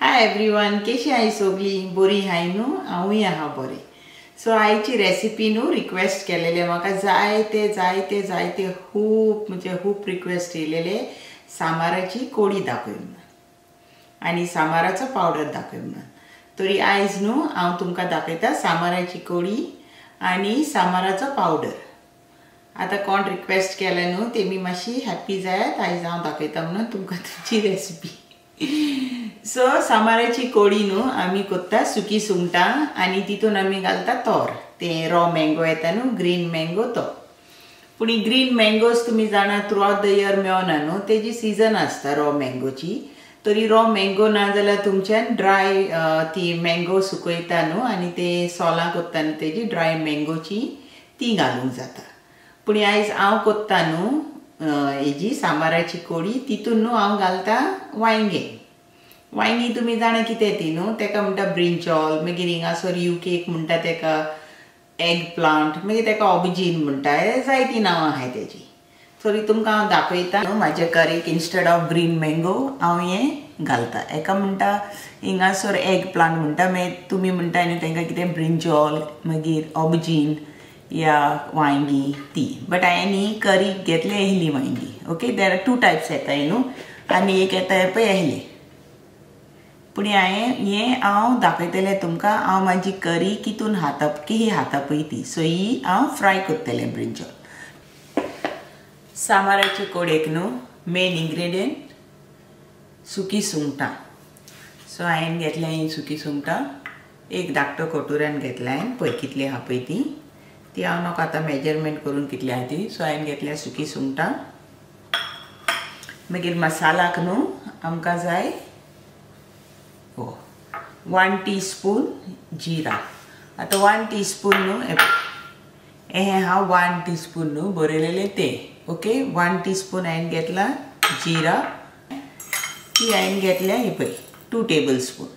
Hi everyone, कशी आहे सगळी? बरी हाय न्हू? हांवूय आहा बरें. सो आयची रेसिपी न्हू रिक्वेस्ट केलेले म्हाका जायते खूप रिक्वेस्ट येयलेले सामाराची कोडी दाखय म्हणून आनी सामाराचो पावडर दाखय म्हणून. तरी आयज न्हू हांव तुमकां दाखयता सामाराची कोडी आनी सामाराचो पावडर. आता कोण रिक्वेस्ट केला न्हू तेमी मातशी हॅप्पी जायात आयज हांव दाखयता म्हणून तुमकां तुमची रेसिपी. सो सामाराची कोडी न्हू आमी कोत्ता सुकी सुंगटां आनी तितून आमी घालता तोर. ते रॉ मँगो येता न्हू ग्रीन मँगो तो. पूण ही ग्रीन मँगोज तुमी जाणा थ्रू आउट द इयर मेळना न्हू, तेजी सीजन आसता रॉ मँगोची. तरी रॉ मँगो ना जाल्यार तुमच्यान ड्राय ती मँगो सुकयता न्हू आनी ते सोलां कोत्ता न्हू तेजी ड्राय मँगोची ती घालूंक जाता. पूण आयज हांव कोत्ता न्हू हेजी सामाराची कोडी. तितून न्हू हांव घालता वांयगी तुमी जाणा कितें ती न्हू, तेका म्हणटा ब्रिंजॉल, मागीर हिंगासर युकेक म्हणटा तेका एग प्लांट, मागीर तेका ऑबजीन म्हणटा. जायतीं नांवां आहाय तेजी. तरी तुमकां हांव दाखयता न्हू म्हाजे करीक इंस्टेड ऑफ ग्रीन मँगो हांव हें घालता. एका म्हणटा हिंगासर एग प्लांट म्हणटा, मागीर तुमी म्हणटा न्हू तेंकां कितें ब्रिंजॉल मागीर ऑबजीन या वांयगी ती. बट हांवें ही करीक घेतले एहली वांयगी. ओके, देर आर 2 टायप्स येताय न्हू आनी एक येताय पळय एहले. पूण हांव दाखयतलें तुमकां हांव म्हाजी करी कितून खाता पळय ती. सो ही हांव फ्राय करतलें ब्रिंजॉल. सामाराचे कोडयेक न्हू मेन इन्ग्रेडियंट सुकी सुंगटां. सो हांवें घेतल्या ही सुकी सुंगटां एक धाकटो कटोऱ्यान घेतल्या हांवें. पळय कितली आहा पळय ती हांव म्हाका आतां मेजरमेंट करून कितली आहा ती. सो हांवें घेतल्या सुकी सुंगटां. मागीर मसालाक न्हू आमकां जाय 1 टीस्पून जिरा. आतां 1 टीस्पून न्हू हे हांव 1 टीस्पून न्हू बरयलेले ते. ओके, 1 टीस्पून हांवें घेतला जिरा. ती हांवें घेतल्या ही पळय 2 टेबलस्पून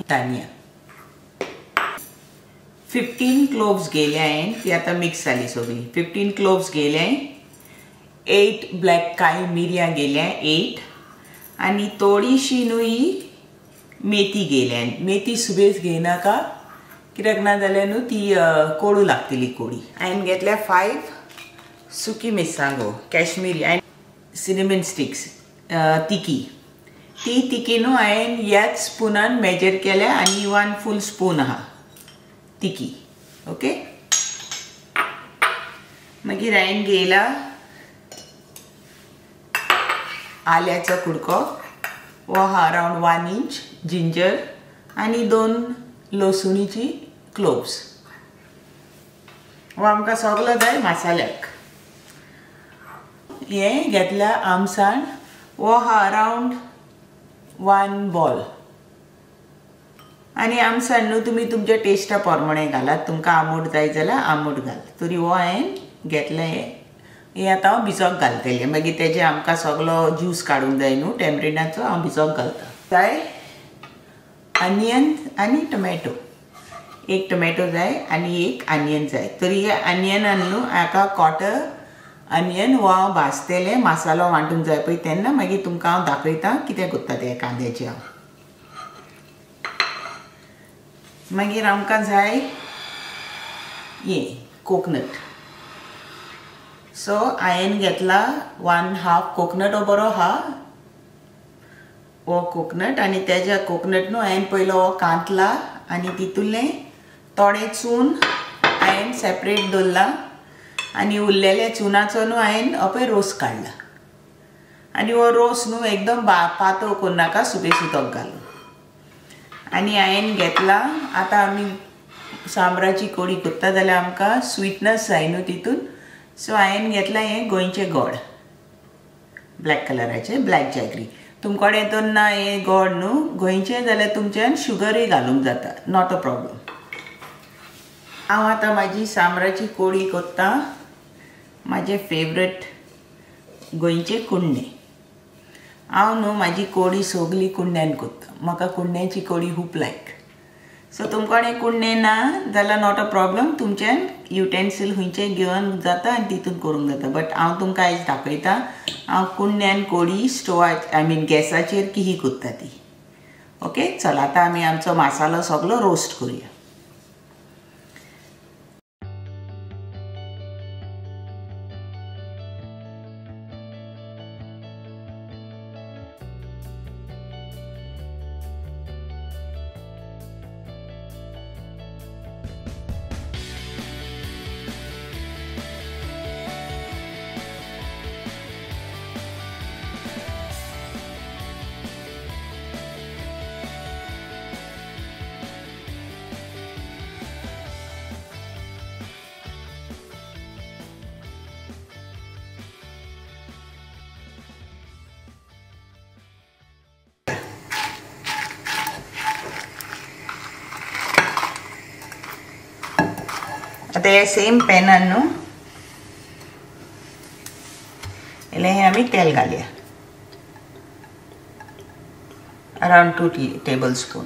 तानिया. 15 क्लोव्स घेयले हांवें, ती आतां मिक्स जाली सगळी. 15 क्लोव्स घेयले. 8 ब्लॅक काळी मिरयां घेयल्या 8 आनी थोडीशी न्हू ही मेथी घेयल्या. मेथी सुबेज घेयनाका कित्याक ना जाल्यार न्हू ती कोडू लागतली कोडी. हांवें घेतल्या 5 सुकी मिरसांगो कॅश्मिरी आनी सिनेमन स्टिक्स तिकी. ती तिकी न्हू हांवें ह्याच स्पुनान मेजर केल्या आनी 1 फूल स्पून आहा तिकी. ओके, मागीर हांवें घेयला आल्याचो कुडको वो आहा अरावंड 1 इंच जिंजर आनी 2 लसुणीची क्लोव्स. वो आमकां सगलो जाय मसाल्याक. हें घेतल्या आमसाण वो आहा अरावंड 1 बॉल. आनी आमसाण न्हू तुमी तुमच्या टेस्टा प्रमाणे घालात. तुमकां आंबट जाय जाल्यार आंबट घाल. तरी वो हांवें घेतलें. हे आतां हांव भिजोक घालतलें. मागीर तेजे आमकां सगलो ज्यूस काडूंक जाय न्हू टॅमरिनाचो. हांव भिजोक घालता. जाय ऑनियन आनी टोमॅटो. एक टोमॅटो जाय आनी एक ऑनियन जाय. तरी हे ऑनियनान न्हू हाका क्वॉर्टर ऑनियन वो हांव भाजतलें. मसालो वांटूंक जाय पळय तेन्ना मागीर तुमकां हांव दाखयतां कितें कोत्ता तें कांद्याचें हांव. मागीर आमकां जाय हें कोकनट. सो हांवें घेतला 1/2 कोकनट. हो बरो आहा वो कोकनट. आनी तेज्या कोकनट न्हू हांवें पयलो हो कांतला आनी तितूंतलें थोडें चून हांवें सेपरेट दवरला आनी उरलेले चुनाचो न्हू हांवें हो पळय रोस काडला. आनी हो रोस न्हू एकदम पातळ करून नाका, सुबेक घालून. आनी हांवें घेतला आतां आमी सामराची कोडी करता जाल्यार आमकां स्वीटनस जाय न्हू तितून. सो हांवें घेतला हें गोंयचें गोड ब्लॅक कलराचें ब्लॅक जॅगरी. तुमचे कडेन तर ना हें गोड न्हू गोंयचें जाल्यार तुमच्यान शुगरूय घालूंक जाता, नॉट अ प्रॉब्लम. हांव आतां म्हाजी सामराची कोडी कोत्ता. म्हाजें फेवरेट गोंयचें कुंडे. हांव न्हू म्हाजी कोडी सगळी कुंड्यान कोत्ता. म्हाका कुंड्याची कोडी खूब लायक. सो तुमकोणे कुंडे ना जाल्यार नॉट अ प्रॉब्लम, तुमच्यान युटेन्सील खंयचे घेवन जाता आनी तितून करूंक जाता. बट हांव तुमकां आयज दाखयता हांव कुंड्यान कोडी स्टोवार आय मीन गॅसाचेर किही करता ती. ओके, चल आतां आमी आमचो मसालो सगळो रोस्ट करूया. आता हे सेम पॅनान न्हू इल्लें आमी तेल घालया, अरावंड 2 tablespoon.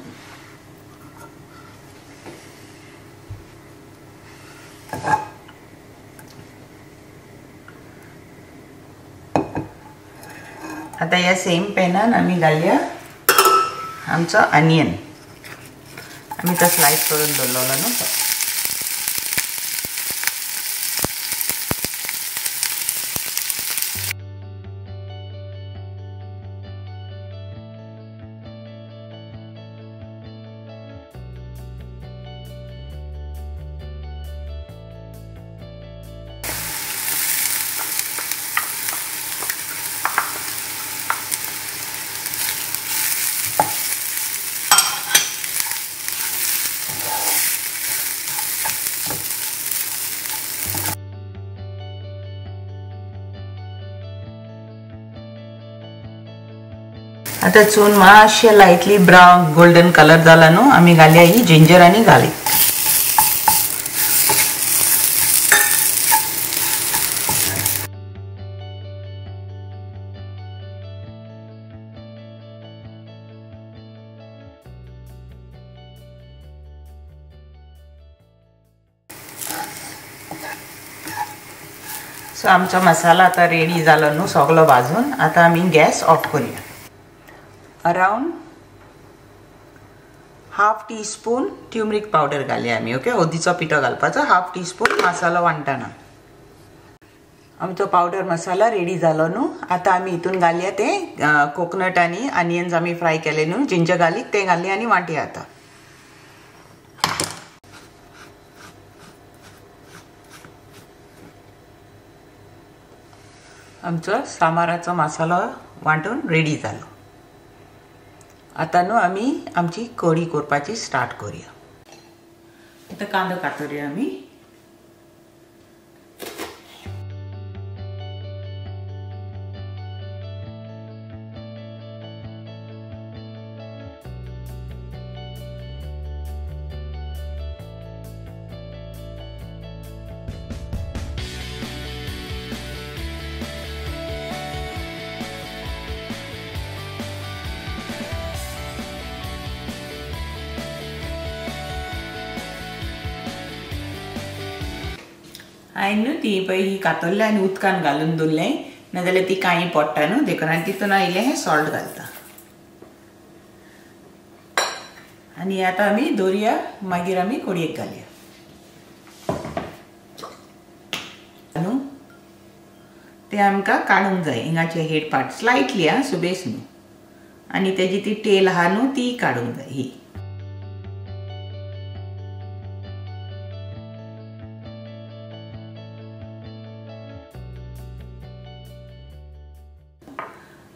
आता ह्या सेम पॅनान आमी घालया आमचो ऑनियन. आमी तो स्लाइस करून दवरलेलो न्हू तो. आता चून मातशें लायटली ब्रावन गोल्डन कलर जाला न्हू आमी घालया ही जिंजर आनी गार्लिक. सो आमचो मसाला आता रेडी जालो न्हू सगळो भाजून. आता आमी गॅस ऑफ करूया. अरावंड 1/2 टीस्पून ट्युमरीक पावडर घालया आमी. ओके, हळदीचो पिठो घालपाचो 1/2 टीस्पून मसालो वांटना. आमचो पावडर मसाला रेडी जालो न्हू. आता आमी हितून घालया ते कोकोनट आनी ऑनियन्स आमी फ्राय केले न्हू जिंजर गार्लिक ते घालया आनी वांटया. आता आमचो सामाराचो मसालो वांटून रेडी जालो. आता न्हू आमी आमची कढी करपाची स्टार्ट करूया. आता कांदो कातरुया आमी. हांवें न्हू ती पळय ही कातरलें आनी उदकान घालून दवरलें, नाजाल्यार ती काळी पडटा न्हू देखून आनी तितून इल्लें हें सॉल्ट घालता. आनी आतां आमी दवरया मागीर आमी कढयेक घालया न्हू. तें आमकां काडूंक जाय हिंगाचे हेड पार्ट स्लायटली सुबेस न्हू. आनी तेजी ती टेल आहा न्हू ती काडूंक जाय ही.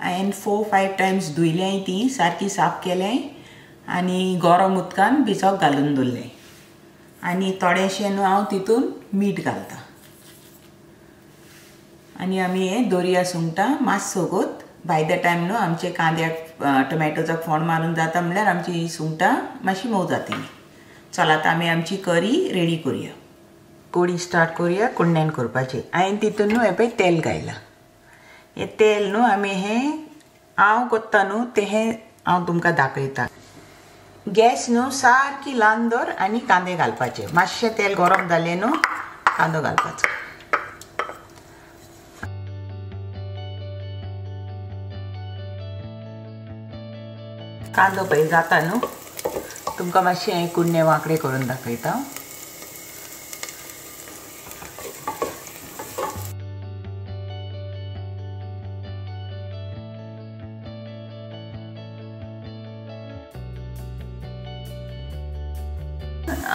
हांवें 4-5 टायम्स धुयलें ती सारकी साफ केलें आनी गरम उदकान भिजोक घालून दवरलें. आनी थोडेंशें न्हू हांव तितून मीठ घालता. आनी आमी हें दर्या सुंगटां मातसो गोत बाय द टायम न्हू आमचे कांद्याक टोमॅटोचो फोंड मारून जाता म्हणल्यार आमची ही सुंगटां मातशी मोव जातली. चल आतां आमी आमची करी रेडी करुया. कडी स्टार्ट करुया कुंड्यान करपाची. हांवें तितून न्हू हें पळय तेल घायलां. हे तेल न्हू आमी हें हांव करता न्हू तें हांव तुमकां दाखयता. गॅस न्हू सारकी ल्हान दवर आनी कांदे घालपाचे. मातशें तेल गरम जालें न्हू कांदो घालपाचो. कांदो पळय जाता न्हू. तुमकां मातशें कुडणे वांकडे करून दाखयता.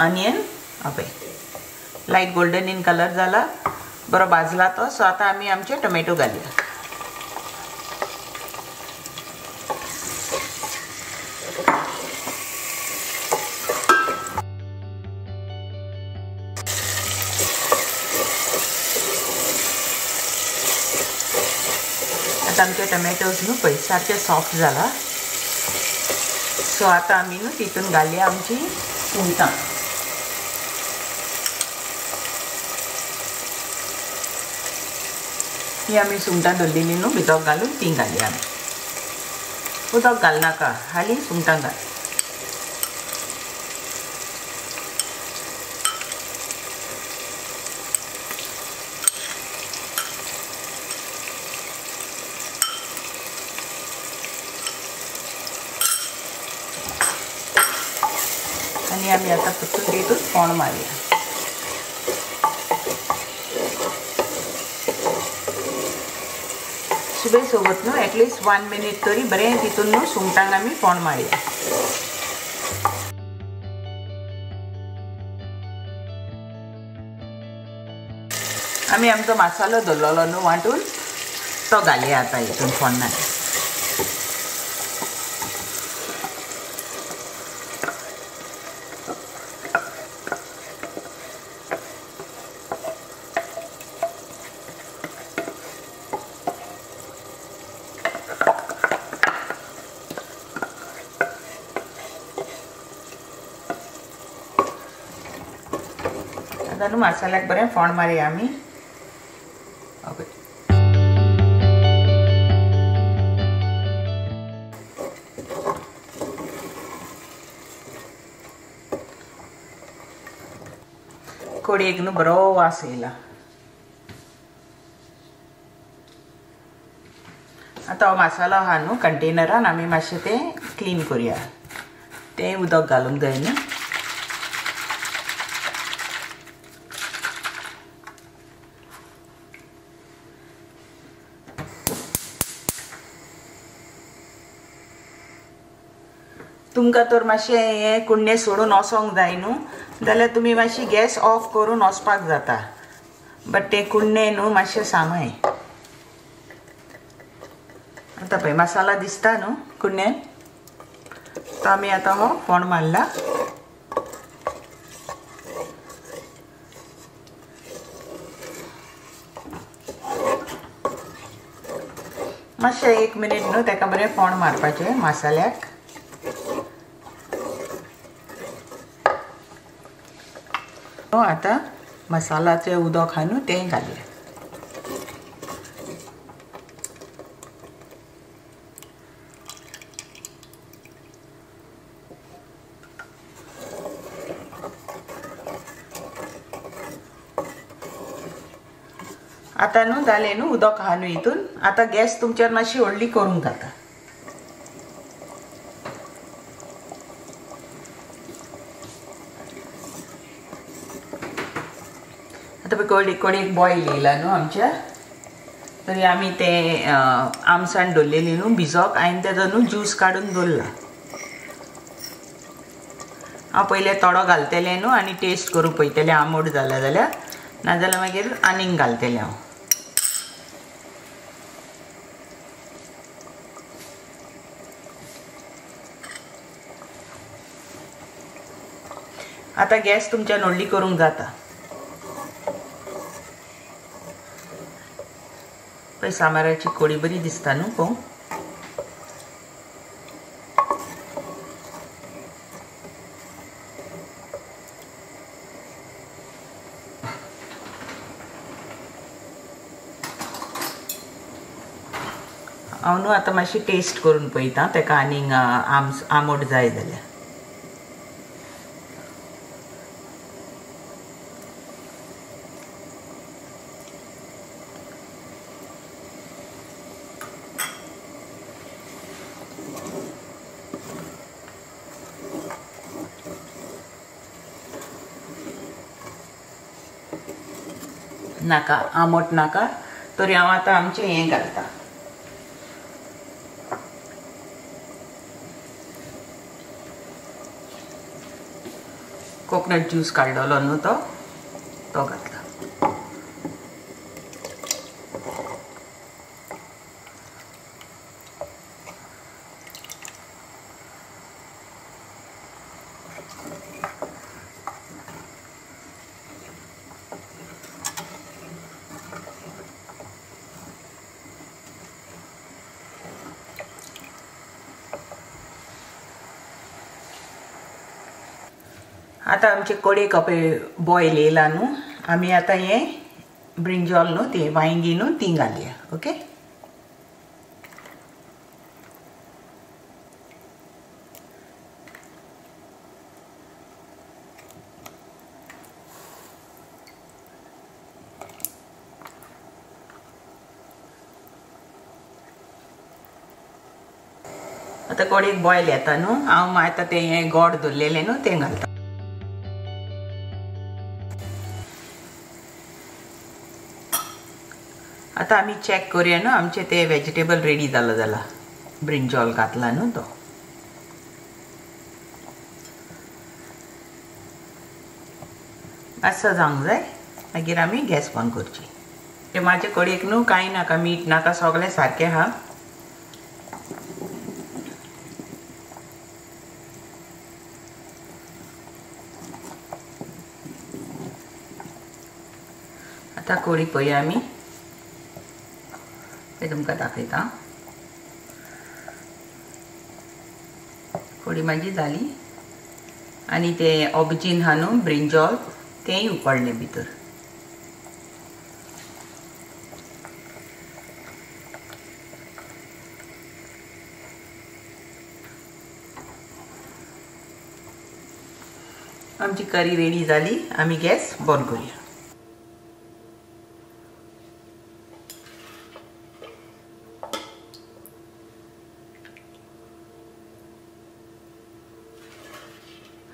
ऑनियन पळय लायट गोल्डन इन कलर जाला, बरो भाजला तो. सो आतां आमी आमचे टोमॅटो घालया. आतां आमचे टोमॅटोज न्हू पळय सारके सॉफ्ट जाला. सो आतां आमी न्हू तितून घालया आमची सुंगटां. ही आमी सुंगटां दवरलेली न्हू भितर घालून ती घालया आमी. उदक घालनाका, हाली सुंगटां घाल. आणि आमी आतां फक्त तेतून फोंड मारया. सुबे सोबत न्हू एटलिस्ट 1 मिनिट तरी बरें तितून न्हू सुंगटांक आमी फोंड मारया. आमी आमचो मसालो दवरलेलो न्हू वांटून तो घालया आतां हितून फोंडा. आता न्हू मसाल्याक बरें फोंड मारया आमी. कोडयेक न्हू बरो वास येयला. आतां हो मसालो आहा न्हू कंटेनरान आमी मातशें तें क्लीन करुया. तें उदक घालूंक जाय न्हू. तुमकां तर मातशें हें कुडणें सोडून वचोंक जाय न्हू जाल्यार तुमी मातशी गॅस ऑफ करून वचपाक जाता. बट तें कुडणें न्हू मातशें सांबाय. आतां पळय मसाला दिसता न्हू कुडण्यान. तो आमी आतां हो फोंड मारला. मातशें 1 मिनिट न्हू ताका बरें फोंड मारपाचें मसाल्याक. आतां मसालाचें उदक आहा न्हू तें घालया. आतां न्हू जालें न्हू उदक आहा न्हू हितून. आतां गॅस तुमचेर मातशी व्हडली करूंक जाता. आतां कोडयेक बॉयल येयला न्हू आमच्या. तरी आमी तें आमसाण दवरलेली न्हू भिजोक. हांवें तेजो न्हू ज्यूस काडून दवरला. हांव पयलें थोडो घालतलें न्हू आनी टेस्ट करूं पळयतलें आंबट जालें जाल्यार. नाजाल्यार मागीर आनीक घालतलें हांव. आतां गॅस तुमच्यान व्हडली करूंक जाता. पळय सामाराची कोडी बरी दिसता न्हू पळोवंक. हांव न्हू आतां मातशी टेस्ट करून पळयतां ताका आनीक आंबट जाय जाल्यार. नाका आमट नाका तरी हांव आतां आमचें हें घालता कोकोनट ज्यूस काडलेलो न्हू तो घातला आता आमचे कडे कपे बॉयल येयला न्हू आमी आतां हे ब्रिंजॉल न्हू ती वांयगी न्हू ती घालया ओके आता कडीक बॉयल येता न्हू हांव आतां ते हे गोड दवरलेले न्हू ते घालता आता आमी चेक करूया न्हू आमचे ते वेजिटेबल रेडी जालो जाला ब्रिंजॉल घातला न्हू तो मातसो जावंक जाय मागीर आमी गॅस बंद करची ते म्हाजे कडेक न्हू कांय नाका मीठ नाका सगळें सारकें आहा आता कडी पळया आमी ते तुमकां दाखयता कडी म्हाजी जाली आनी ते ऑबजीन हा न्हू ब्रिंजॉल तेंय उकडले भितर आमची करी रेडी जाली आमी गॅस बंद करूया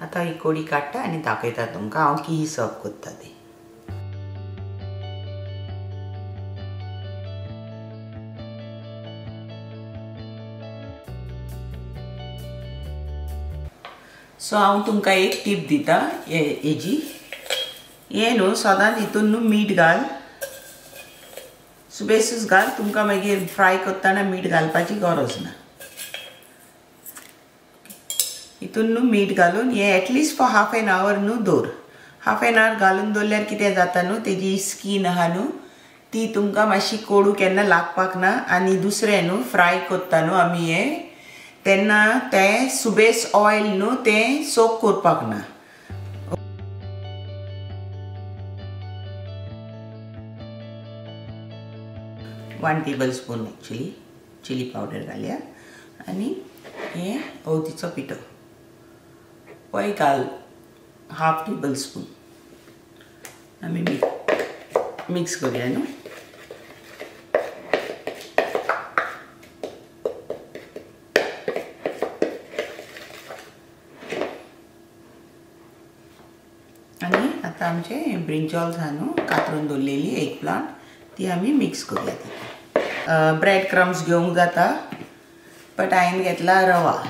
आता ही कडी काडटा आनी दाखयता तुमकां हांव की सर्व करता ती सो हांव तुमकां एक टीप दिता हेजी हे न्हू सदांच हितून न्हू मीठ घाल सुबेसूच घाल तुमकां मागीर फ्राय करतना मीठ घालपाची गरज ना हितून न्हू मीठ घालून हे at least for half an hour न्हू दवर हाफ एन आवर घालून दवरल्यार कितें जाता न्हू तेजी स्कीन आहा न्हू ती तुमकां मातशी कोडू केन्ना लागपाक ना आनी दुसरें न्हू फ्राय करता न्हू आमी हे तेन्ना तें सुबेस ऑयल न्हू तें सोक करपाक ना one tablespoon actually chilli powder घालया आनी हे हळदीचो पिठो पळय घाल हाफ टेबल स्पून आमी मिक्स करूया न्हू आनी आतां आमचे ब्रिंजॉल्स आहा न्हू कातरून दवरलेली एक प्लांट ती आमी मिक्स करूया ब्रेड क्रम्स घेवंक जाता बट हांवें घेतला रवा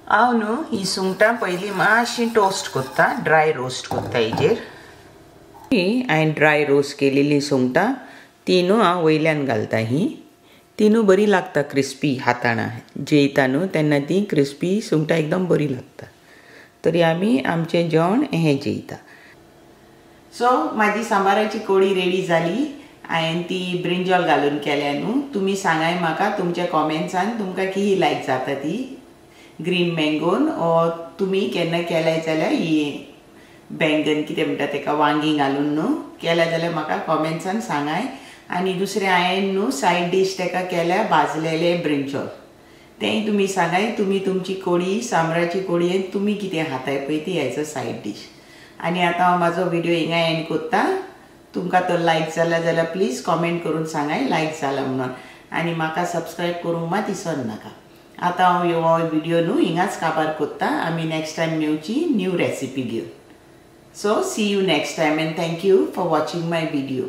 हांव न्हू ही सुंगटां पयलीं मातशीं टोस्ट करता ड्राय रोस्ट करता हेजेर हांवें ड्राय रोस्ट केलेली सुंगटां ती न्हू हांव वयल्यान घालता ती न्हू बरी लागता क्रिस्पी हाताना जेयता न्हू तेन्ना ती क्रिस्पी सुंगटां एकदम बरी लागता तरी आमी आमचें जेवण हें जेयता सो म्हाजी सांबाराची कडी रेडी जाली हांवें ती ब्रिंजॉल घालून केल्या न्हू तुमी सांगाय म्हाका तुमच्या कॉमेंट्सान तुमकां की लायक जाता ती ग्रीन मँगोन ओ तुमी केन्ना केल्याय जाल्यार ही बैंगन कितें म्हणटा तेका वांगी घालून न्हू केल्या जाल्यार म्हाका कॉमेंट्सान सांगाय आणि दुसरें हांवें न्हू सायड डीश ताका केल्या भाजलेले ब्रिंजॉल. तेंय तुमी सांगाय तुमी तुमची कोडी सांबराची कोडी आनी तुमी कितें खाताय पळय ती एज अ सायड डीश. आनी आतां हांव म्हाजो व्हिडिओ हिंगा एंड कोत्ता. तुमकां तो लायक जाला जाल्यार प्लीज कॉमेंट करून सांगाय लायक जाला म्हणून. आनी म्हाका सबस्क्रायब करूंक मात विसर नाका. आतां हांव हो व्हिडिओ न्हू हिंगाच काबार कोत्ता. आमी नेक्स्ट टायम मेवची न्यू रेसिपी घेवन. So see you next time and thank you for watching my video.